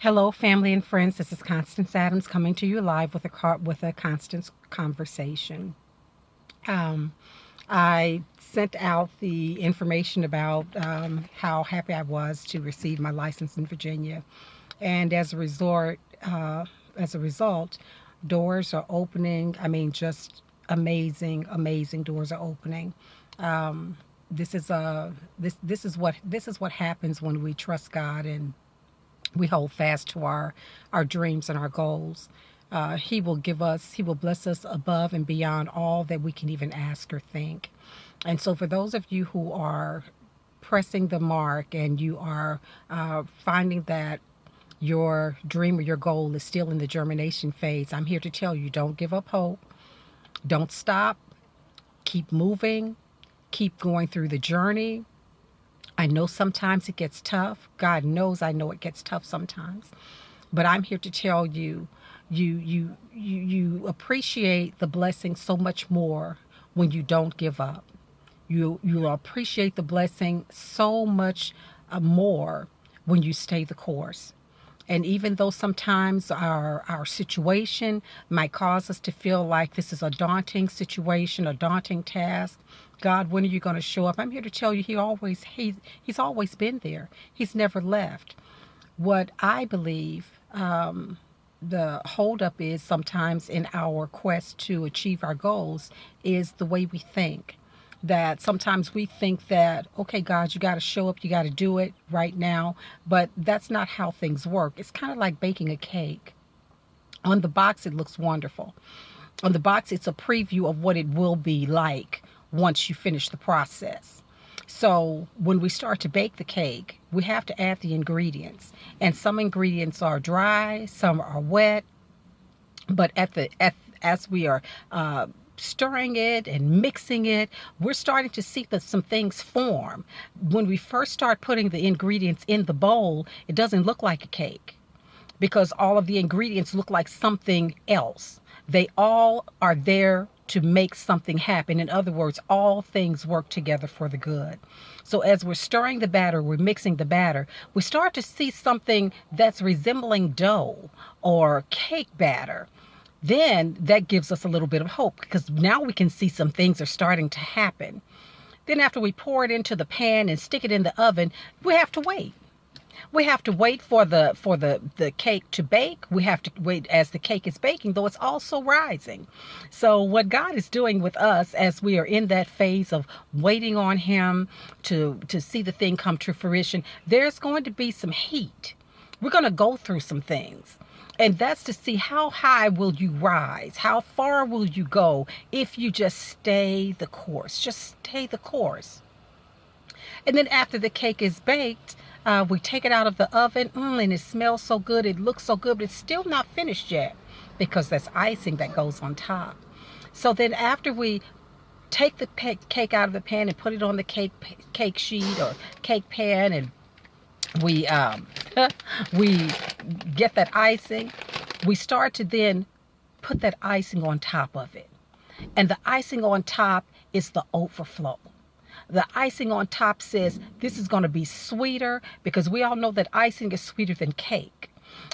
Hello, family and friends. This is Constance Adams coming to you live with a Constance conversation. Um, I sent out the information about how happy I was to receive my license in Virginia, and as a result, doors are opening. I mean, just amazing, amazing doors are opening. Um, this is what happens when we trust God and we hold fast to our dreams and our goals. He will bless us above and beyond all that we can even ask or think. And so, for those of you who are pressing the mark and you are finding that your dream or your goal is still in the germination phase, I'm here to tell you, don't give up hope. Don't stop. Keep moving. Keep going through the journey. I know sometimes it gets tough. God knows I know it gets tough sometimes. But I'm here to tell you, you appreciate the blessing so much more when you don't give up. You appreciate the blessing so much more when you stay the course. And even though sometimes our situation might cause us to feel like this is a daunting situation, a daunting task, God, when are you going to show up? I'm here to tell you, he's always been there. He's never left. What I believe the holdup is sometimes in our quest to achieve our goals is the way we think. That sometimes we think that, okay, God, you got to show up, you got to do it right now. But that's not how things work. It's kind of like baking a cake. On the box, it looks wonderful. On the box, it's a preview of what it will be like once you finish the process. So when we start to bake the cake, we have to add the ingredients. And some ingredients are dry, some are wet. But as we are stirring it and mixing it, we're starting to see that some things form. When we first start putting the ingredients in the bowl, it doesn't look like a cake because all of the ingredients look like something else. They all are there to make something happen. In other words, all things work together for the good. So as we're stirring the batter, we're mixing the batter, we start to see something that's resembling dough or cake batter. Then that gives us a little bit of hope because now we can see some things are starting to happen. Then after we pour it into the pan and stick it in the oven, we have to wait. We have to wait for the cake to bake. We have to wait as the cake is baking, though it's also rising. So what God is doing with us as we are in that phase of waiting on him to see the thing come to fruition, there's going to be some heat. We're going to go through some things. And that's to see how high will you rise? How far will you go if you just stay the course? Just stay the course. And then after the cake is baked, we take it out of the oven, and it smells so good. It looks so good, but it's still not finished yet because there's icing that goes on top. So then after we take the cake out of the pan and put it on the cake sheet or cake pan, and we we get that icing, we start to then put that icing on top of it. And the icing on top is the overflow. The icing on top says this is going to be sweeter because we all know that icing is sweeter than cake.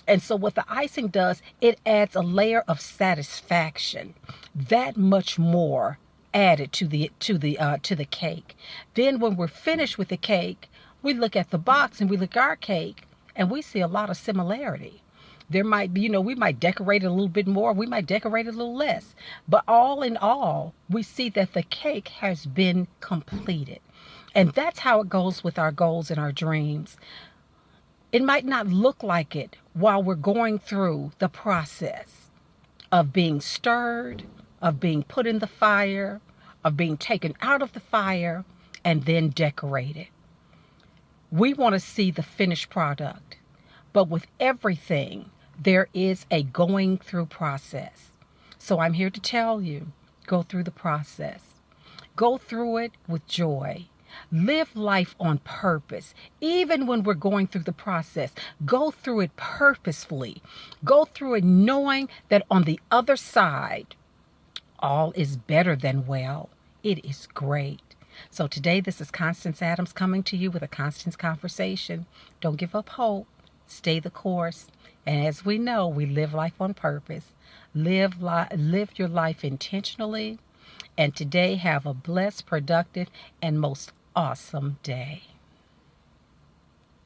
And so what the icing does, it adds a layer of satisfaction, that much more added to the cake. Then when we're finished with the cake, we look at the box and we look at our cake and we see a lot of similarity. There might be, we might decorate it a little bit more, we might decorate it a little less. But all in all, we see that the cake has been completed. And that's how it goes with our goals and our dreams. It might not look like it while we're going through the process of being stirred, of being put in the fire, of being taken out of the fire, and then decorated. We want to see the finished product. But with everything, there is a going through process. So I'm here to tell you, go through the process. Go through it with joy. Live life on purpose. Even when we're going through the process, go through it purposefully. Go through it knowing that on the other side, all is better than well. It is great. So today, this is Constance Adams coming to you with a Constance conversation. Don't give up hope. stay the course. And as we know, we live life on purpose. Live your life intentionally. And today, have a blessed, productive, and most awesome day.